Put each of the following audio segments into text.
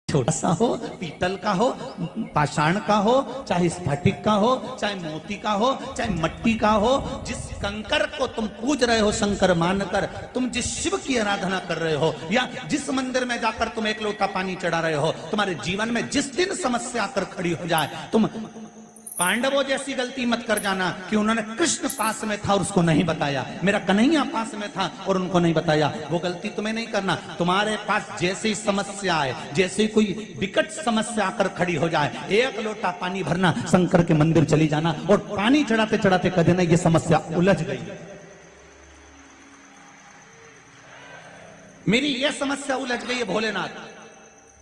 छोटा सा हो, पीतल का हो, पाषाण का हो, चाहे स्फटिक का हो, चाहे मोती का हो, चाहे मट्टी का हो, जिस कंकर को तुम पूज रहे हो शंकर मानकर, तुम जिस शिव की आराधना कर रहे हो, या जिस मंदिर में जाकर तुम एक लोटा पानी चढ़ा रहे हो, तुम्हारे जीवन में जिस दिन समस्या आकर खड़ी हो जाए, तुम पांडवों जैसी गलती मत कर जाना कि उन्होंने कृष्ण पास में था और उसको नहीं बताया, मेरा कन्हैया पास में था और उनको नहीं बताया। वो गलती तुम्हें नहीं करना। तुम्हारे पास जैसे ही समस्या आए, जैसे कोई विकट समस्या आकर खड़ी हो जाए, एक लोटा पानी भरना, शंकर के मंदिर चली जाना और पानी चढ़ाते चढ़ाते कह देना ये समस्या उलझ गई, मेरी ये समस्या उलझ गई है भोलेनाथ।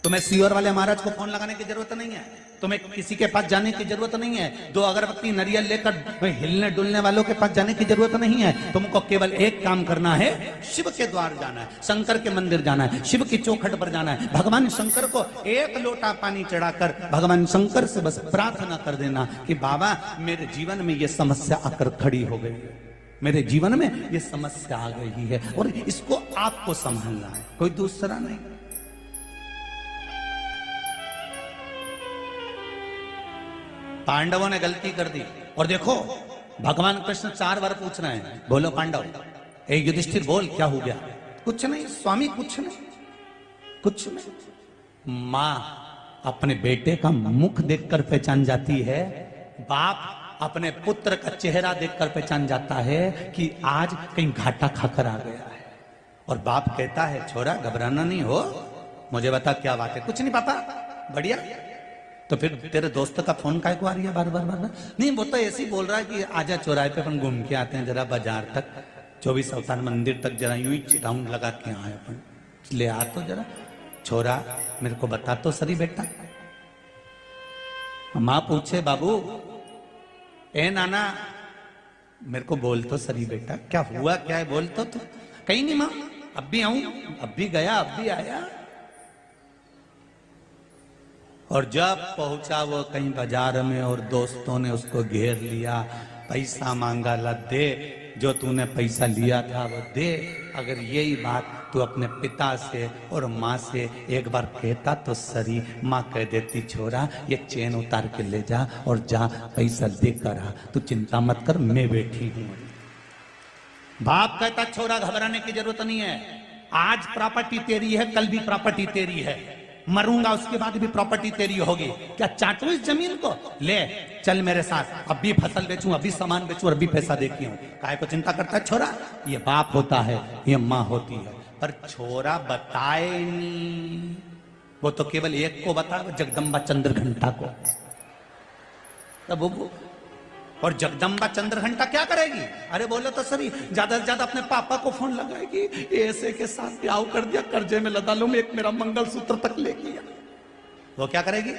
तुम्हें सीवर वाले महाराज को फोन लगाने की जरूरत नहीं है, तुम्हें किसी के पास जाने की जरूरत नहीं है, दो अगरबत्ती नरियल लेकर हिलने डुलने वालों के पास जाने की जरूरत नहीं है। तुमको केवल एक काम करना है, शिव के द्वार जाना है, शंकर के मंदिर जाना है, शिव की चौखट पर जाना है, भगवान शंकर को एक लोटा पानी चढ़ाकर भगवान शंकर से बस प्रार्थना कर देना कि बाबा मेरे जीवन में ये समस्या आकर खड़ी हो गई है, मेरे जीवन में ये समस्या आ गई है और इसको आपको संभालना है, कोई दूसरा नहीं। पांडवों ने गलती कर दी और देखो भगवान कृष्ण 4 बार पूछ रहे हैं, बोलो पांडव, ए युधिष्ठिर बोल क्या हो गया? कुछ नहीं स्वामी, कुछ नहीं, कुछ नहीं। मां अपने बेटे का मुख देखकर पहचान जाती है, बाप अपने पुत्र का चेहरा देखकर पहचान जाता है कि आज कहीं घाटा खाकर आ गया है। और बाप कहता है छोरा घबराना नहीं हो, मुझे बता क्या बात है? कुछ नहीं पापा, बढ़िया। तो फिर तेरे दोस्त का फोन काय को आ रही है बार बार बार बार? नहीं वो तो ऐसे ही बोल रहा है कि आजा चौराहे पे अपन घूम के आते हैं जरा, बाजार तक, 24 अवतार मंदिर तक जरा यूं ही राउंड लगा के आए अपन, ले आ तो जरा। छोरा मेरे को बता तो सही बेटा। माँ पूछे बाबू, ए नाना मेरे को बोल तो सही बेटा, क्या हुआ क्या है बोल तो। कहीं नहीं माँ, अब भी आऊं, अब भी गया, अब भी आया। और जब पहुंचा वो कहीं बाजार में और दोस्तों ने उसको घेर लिया, पैसा मांगा, ला दे जो तूने पैसा लिया था वो दे। अगर यही बात तू अपने पिता से और माँ से एक बार कहता तो सही। माँ कह देती छोरा ये चेन उतार के ले जा और जा पैसा देकर आ, तू चिंता मत कर मैं बैठी हूं। बाप कहता छोरा घबराने की जरूरत नहीं है, आज प्रॉपर्टी तेरी है, कल भी प्रॉपर्टी तेरी है, मरूंगा उसके बाद भी प्रॉपर्टी तेरी होगी। क्या चाटू इस जमीन को? ले चल मेरे साथ, अब भी फसल बेचूं, अभी सामान बेचूं और अभी पैसा देती हूं। काहे को चिंता करता है छोरा? ये बाप होता है, ये माँ होती है। पर छोरा बताए नहीं, वो तो केवल एक को बता, जगदम्बा चंद्र घंटा को। तब वो और जगदम्बा चंद्र घंटा क्या करेगी? अरे बोलो तो सही, ज्यादा से ज्यादा अपने पापा को फोन लगाएगी, ऐसे के साथ ब्याह कर दिया, कर्जे में लदा लूं, एक मेरा मंगलसूत्र तक ले गया। वो क्या करेगी?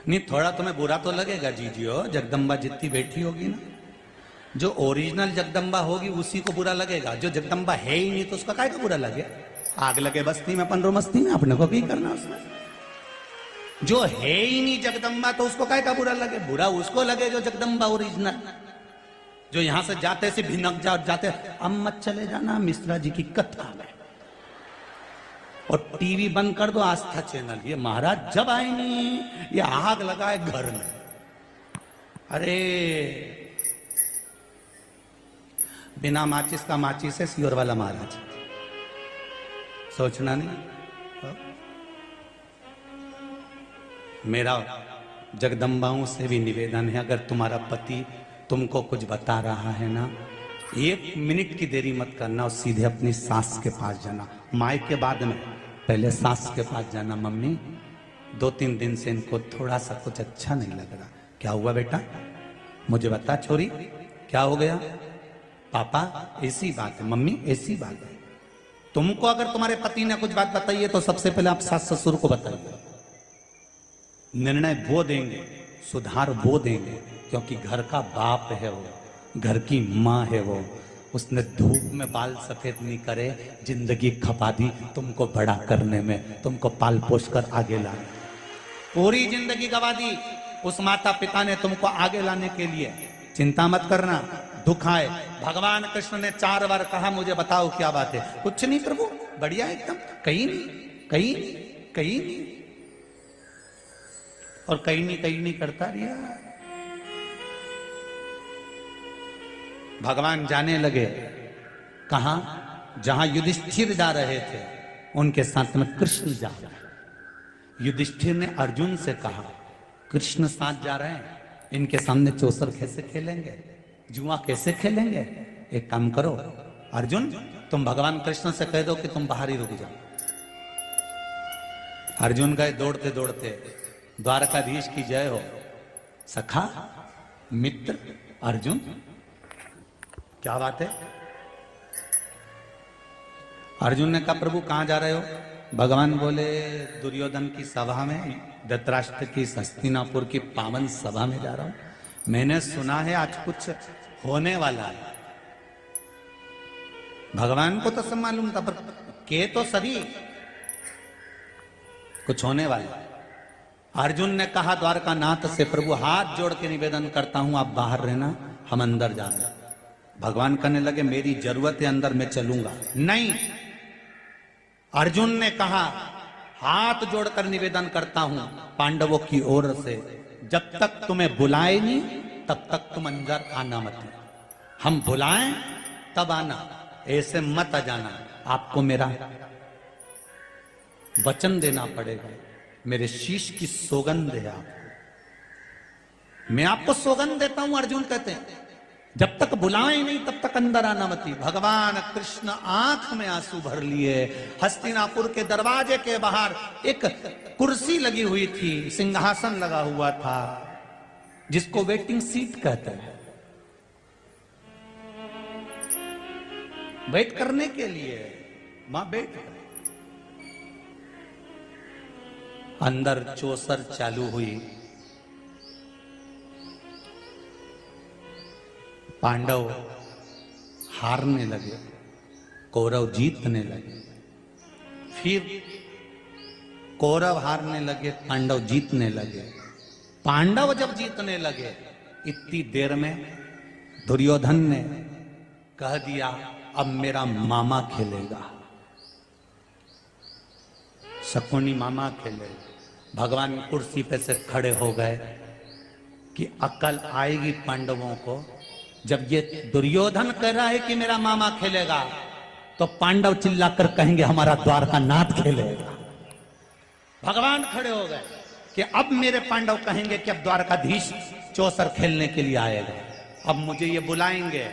नहीं थोड़ा तुम्हें बुरा तो लगेगा जीजियो, जगदम्बा जितनी बैठी होगी ना, जो ओरिजिनल जगदम्बा होगी उसी को बुरा लगेगा, जो जगदम्बा है ही नहीं तो उसका काय को बुरा लगे? आग लगे बस्ती में, अपन रो मस्ती में, अपने को भी करना उसमें। जो है ही नहीं जगदम्बा तो उसको काय का बुरा लगे? बुरा उसको लगे जो जगदम्बा ओरिजिनल, जो यहां से जाते से भिनक जा, जाते अब मत चले जाना मिश्रा जी की कथा में, और टीवी बंद कर दो आस्था चैनल, ये महाराज जब आए नहीं ये आग लगाए घर में। अरे बिना माचिस का माचिस है सीवर वाला महाराज, सोचना नहीं। मेरा जगदम्बाओं से भी निवेदन है, अगर तुम्हारा पति तुमको कुछ बता रहा है ना, 1 मिनट की देरी मत करना और सीधे अपनी सास के पास जाना। माई के बाद में पहले सास के पास जाना। मम्मी 2-3 दिन से इनको थोड़ा सा कुछ अच्छा नहीं लग रहा, क्या हुआ बेटा? मुझे बता छोरी क्या हो गया? पापा ऐसी बात है, मम्मी ऐसी बात है। तुमको अगर तुम्हारे पति ने कुछ बात बताई है तो सबसे पहले आप सास ससुर को बताइए, निर्णय वो देंगे, सुधार वो देंगे, क्योंकि घर का बाप है वो, घर की माँ है वो। उसने धूप में बाल सफेद नहीं करे, जिंदगी खपा दी तुमको बड़ा करने में, तुमको पाल पोस कर आगे लाने, पूरी जिंदगी गवा दी उस माता पिता ने तुमको आगे लाने के लिए। चिंता मत करना, दुख आए, भगवान कृष्ण ने 4 बार कहा मुझे बताओ क्या बात है? कुछ नहीं प्रभु, बढ़िया एकदम, कहीं नहीं, कहीं नहीं, कहीं नहीं, और कहीं नहीं करता रिया। भगवान जाने लगे कहां? जहां युधिष्ठिर जा रहे थे उनके साथ में कृष्ण जा रहे हैं। युधिष्ठिर ने अर्जुन से कहा, कृष्ण साथ जा रहे हैं, इनके सामने चौसर कैसे खेलेंगे, जुआ कैसे खेलेंगे? एक काम करो अर्जुन, तुम भगवान कृष्ण से कह दो कि तुम बाहर ही रुक जाओ। अर्जुन गए दौड़ते दौड़ते, द्वारकाधीश की जय हो। सखा मित्र अर्जुन, क्या बात है? अर्जुन ने कहा, प्रभु कहां जा रहे हो? भगवान बोले, दुर्योधन की सभा में, धृतराष्ट्र की हस्तिनापुर की पावन सभा में जा रहा हूं। मैंने सुना है आज कुछ होने वाला है। भगवान को तो सब मालूम था, पर के तो सभी कुछ होने वाला। अर्जुन ने कहा द्वारका नाथ से, प्रभु हाथ जोड़ के निवेदन करता हूं, आप बाहर रहना, हम अंदर जा रहे। भगवान कहने लगे, मेरी जरूरत है अंदर, मैं चलूंगा नहीं। अर्जुन ने कहा, हाथ जोड़कर निवेदन करता हूं पांडवों की ओर से, जब तक तुम्हें बुलाए नहीं तब तक तुम अंदर आना मत। हम बुलाएं तब आना, ऐसे मत आ जाना। आपको मेरा वचन देना पड़ेगा, मेरे शीश की सौगंध है आपको, मैं आपको सौगंध देता हूं। अर्जुन कहते हैं, जब तक बुलाए नहीं तब तक अंदर आना मती। भगवान कृष्ण आंख में आंसू भर लिए। हस्तिनापुर के दरवाजे के बाहर एक कुर्सी लगी हुई थी, सिंहासन लगा हुआ था, जिसको वेटिंग सीट कहते हैं, वेट करने के लिए। मां बैठ गई। अंदर चौसर चालू हुई। पांडव हारने लगे, कौरव जीतने लगे। फिर कौरव हारने लगे, पांडव जीतने लगे। पांडव जब जीतने लगे, इतनी देर में दुर्योधन ने कह दिया, अब मेरा मामा खेलेगा, शकुनी मामा खेलेगा। भगवान कुर्सी पे से खड़े हो गए कि अकल आएगी पांडवों को। जब ये दुर्योधन कह रहा है कि मेरा मामा खेलेगा, तो पांडव चिल्लाकर कहेंगे हमारा द्वारका नाथ खेलेगा। भगवान खड़े हो गए कि अब मेरे पांडव कहेंगे कि अब द्वारकाधीश चौसर खेलने के लिए आएगा, अब मुझे ये बुलाएंगे।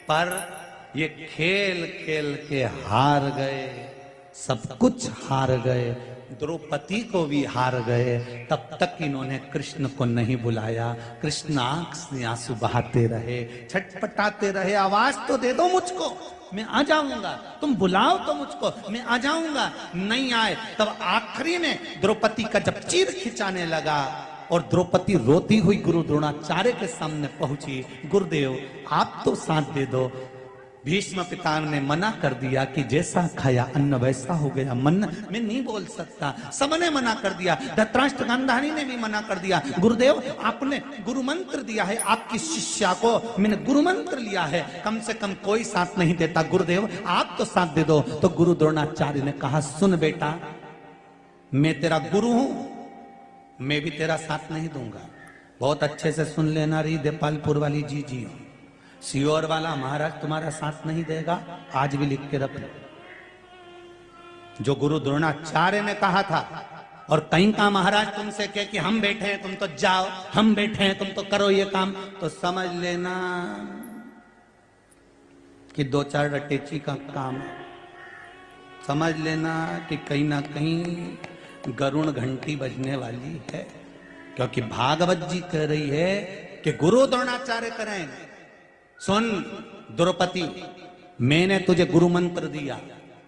पर ये खेल खेल के हार गए, सब कुछ हार गए, द्रौपदी को भी हार गए। तब तक इन्होंने कृष्ण को नहीं बुलाया। कृष्ण आंख से आंसू बहाते रहे, छटपटाते रहे, आवाज तो दे दो मुझको, मैं आ जाऊंगा, तुम बुलाओ तो मुझको, मैं आ जाऊंगा। नहीं आए। तब आखिरी में द्रौपदी का जब चीर खिंचाने लगा और द्रौपदी रोती हुई गुरु द्रोणाचार्य के सामने पहुंची, गुरुदेव आप तो साथ दे दो। भीष्म पितामह ने मना कर दिया कि जैसा खाया अन्न वैसा हो गया मन, मैं नहीं बोल सकता। सबने मना कर दिया, धृतराष्ट्र गांधारी ने भी मना कर दिया। गुरुदेव आपने गुरु मंत्र दिया है, आपकी शिष्या को मैंने गुरु मंत्र लिया है, कम से कम कोई साथ नहीं देता, गुरुदेव आप तो साथ दे दो। तो गुरु द्रोणाचार्य ने कहा, सुन बेटा, मैं तेरा गुरु हूं, मैं भी तेरा साथ नहीं दूंगा। बहुत अच्छे से सुन लेना रही देपालपुर वाली जी हो, सीहोर वाला महाराज तुम्हारा साथ नहीं देगा, आज भी लिख के रख लो। जो गुरु द्रोणाचार्य ने कहा था, और कहीं का महाराज तुमसे कहे कि हम बैठे हैं तुम तो जाओ, हम बैठे हैं तुम तो करो ये काम, तो समझ लेना कि दो चार रटेची का काम है। समझ लेना कि कहीं ना कहीं गरुण घंटी बजने वाली है, क्योंकि भागवत जी कह रही है कि गुरु द्रोणाचार्य करें। सुन द्रौपदी, मैंने तुझे गुरु मंत्र दिया,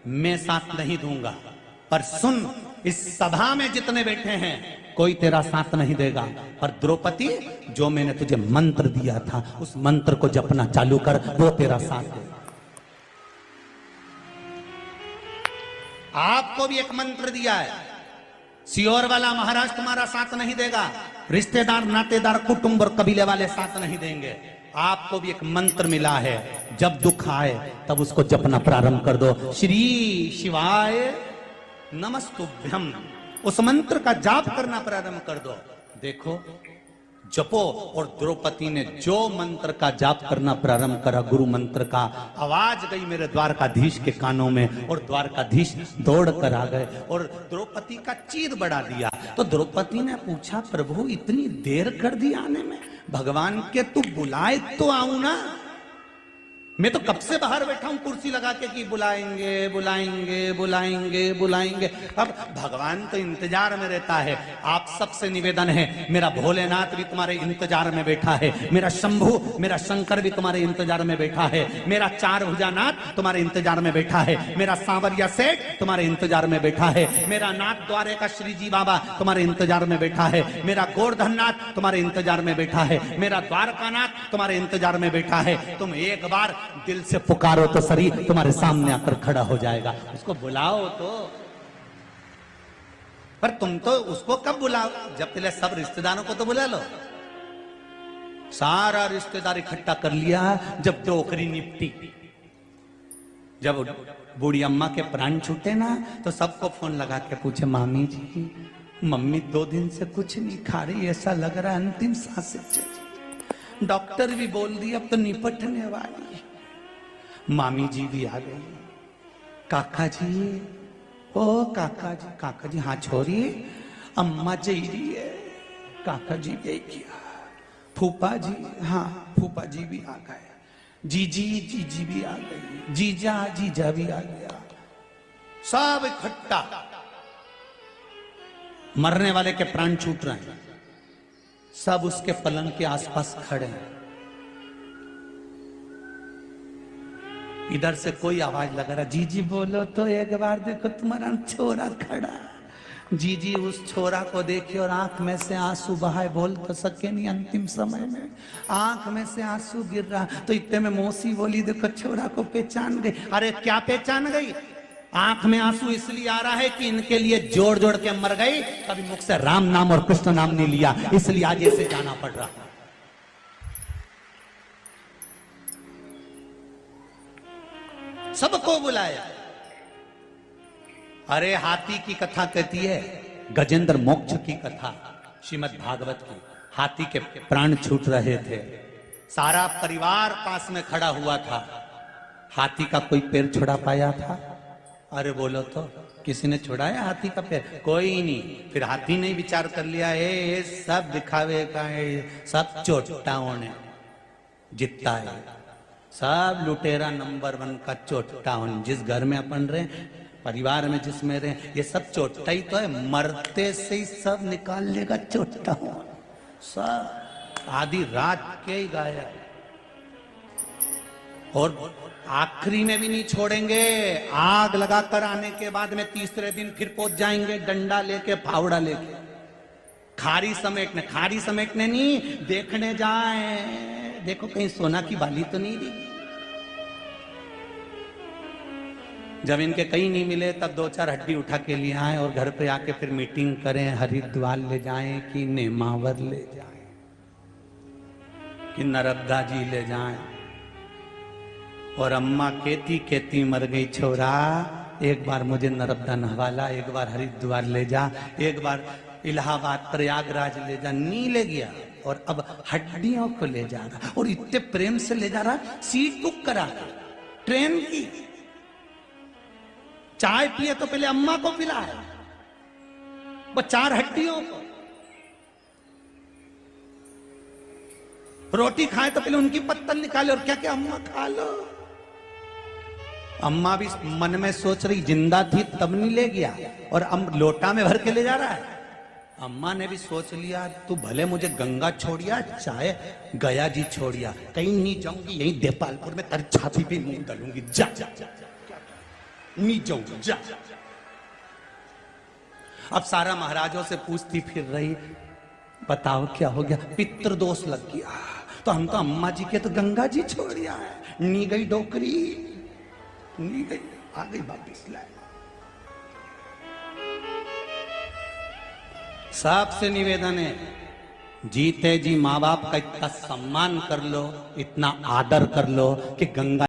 मैं साथ नहीं दूंगा, पर सुन इस सभा में जितने बैठे हैं कोई तेरा साथ नहीं देगा। पर द्रौपदी, जो मैंने तुझे मंत्र दिया था उस मंत्र को जपना चालू कर, वो तेरा साथ देगा। आपको भी एक मंत्र दिया है, सीहोर वाला महाराज तुम्हारा साथ नहीं देगा, रिश्तेदार नातेदार कुटुंब और कबीले वाले साथ नहीं देंगे, आपको भी एक मंत्र मिला है, जब दुख आए तब उसको जपना प्रारंभ कर दो। श्री शिवाय नमस्तुभ्यम, उस मंत्र का जाप करना प्रारंभ कर दो। देखो जपो। और द्रौपदी ने जो मंत्र का जाप करना प्रारंभ करा, गुरु मंत्र का, आवाज गई मेरे द्वारकाधीश के कानों में और द्वारकाधीश दौड़ कर आ गए और द्रौपदी का चीर बढ़ा दिया। तो द्रौपदी ने पूछा, प्रभु इतनी देर कर दी आने में, भगवान के तू बुलाए तो आऊं ना। मैं तो कब से बाहर बैठा हूं कुर्सी लगा के कि बुलाएंगे बुलाएंगे बुलाएंगे बुलाएंगे। अब भगवान तो इंतजार में रहता है। आप सबसे निवेदन है, मेरा भोलेनाथ भी तुम्हारे इंतजार में बैठा है, मेरा शंभु मेरा शंकर भी तुम्हारे इंतजार में बैठा है, मेरा चार भुजानाथ तुम्हारे इंतजार में बैठा है, मेरा सांवरिया सेठ तुम्हारे इंतजार में बैठा है, मेरा नाथ द्वारे का श्री जी बाबा तुम्हारे इंतजार में बैठा है, मेरा गोवर्धननाथ तुम्हारे इंतजार में बैठा है, मेरा द्वारकानाथ तुम्हारे इंतजार में बैठा है। तुम एक बार दिल से पुकारो तो सही, तुम्हारे सामने आकर खड़ा हो जाएगा। उसको बुलाओ तो। पर तुम तो उसको कब बुलाओ, जब पहले सब रिश्तेदारों को तो बुला लो। सारा रिश्तेदार इकट्ठा कर लिया जब डोकरी निपटी। जब बूढ़ी अम्मा के प्राण छूटे ना, तो सबको फोन लगा के पूछे, मामी जी मम्मी 2 दिन से कुछ नहीं खा रही, ऐसा लग रहा है अंतिम सांसें चली। डॉक्टर भी बोल दिया अब तो निपटने वाली। मामी जी भी आ गई। काका जी, ओ काका जी हाँ छोरी, अम्मा जी रही है। काका जी भी किया। फूफा जी, हाँ फूफा जी भी आ गए। जीजी भी आ गई। जीजा भी आ गया। सब इकट्ठा। मरने वाले के प्राण छूट रहे हैं, सब उसके पलंग के आसपास खड़े हैं। इधर से कोई आवाज लगा रहा, जीजी बोलो तो एक बार देखो तुम्हारा छोरा खड़ा। जीजी उस छोरा को देखी और आंख में से आंसू बहाए, बोल तो सके नहीं अंतिम समय में, आंख में से आंसू गिर रहा। तो इतने में मौसी बोली, देखो छोरा को पहचान गई। अरे क्या पहचान गई? आंख में आंसू इसलिए आ रहा है कि इनके लिए जोड़ जोड़ के मर गई, कभी मुख से राम नाम और कृष्ण नाम नहीं लिया, इसलिए आज ऐसे जाना पड़ रहा। सबको बुलाया। अरे हाथी की कथा कहती है, गजेंद्र मोक्ष की कथा श्रीमद् भागवत की। हाथी के प्राण छूट रहे थे, सारा परिवार पास में खड़ा हुआ था। हाथी का कोई पैर छुड़ा पाया था? अरे बोलो तो, किसी ने छुड़ाया हाथी का पैर? कोई नहीं। फिर हाथी ने विचार कर लिया, ये सब दिखावे का है, सब चोटाओं ने जीतता है, सब लुटेरा नंबर 1 का चोटा। जिस घर में अपन रहे, परिवार में जिसमें रहे, ये सब चोटा ही तो है। मरते से ही सब निकाल लेगा चोटा, सब आधी रात के ही गायब। और आखिरी में भी नहीं छोड़ेंगे। आग लगाकर आने के बाद में तीसरे दिन फिर पहुंच जाएंगे, डंडा लेके फावड़ा लेके। खारी समेटने नहीं, देखने जाए, देखो कहीं सोना की बाली तो नहीं दी। जब इनके कहीं नहीं मिले तब 2-4 हड्डी उठा के लिए आए और घर पे आके फिर मीटिंग करें, हरिद्वार ले जाएं कि नेमावर ले जाएं कि नर्मदा जी ले जाएं। और अम्मा कहती मर गई, छोरा एक बार मुझे नर्मदा नहवाला, एक बार हरिद्वार ले जा, एक बार इलाहाबाद प्रयागराज ले जा। नहीं ले गया और अब हड्डियों को ले जा रहा, और इतने प्रेम से ले जा रहा, सीट बुक करा ट्रेन की। चाय पिए तो पहले अम्मा को पिलाए, वो 4 हड्डियों को। रोटी खाए तो पहले उनकी पत्तल निकाले और क्या क्या अम्मा खा लो। अम्मा भी मन में सोच रही, जिंदा थी तब नहीं ले गया और अब लोटा में भर के ले जा रहा है। अम्मा ने भी सोच लिया, तू भले मुझे गंगा छोड़िया चाहे गया जी छोड़िया, कहीं नहीं जाऊंगी, यहीं देपालपुर में तेरी छाती पे मुंह डालूंगी, जा जा जा, नहीं जाऊंगी, जा। अब सारा महाराजों से पूछती फिर रही, बताओ क्या हो गया? पितृदोष लग गया। तो हम तो अम्मा जी के तो गंगा जी छोड़िया है। नी गई डोकरी, नी गई, आ गई वापिस लाए। सबसे निवेदन है, जीते जी माँ बाप का इतना सम्मान कर लो, इतना आदर कर लो कि गंगा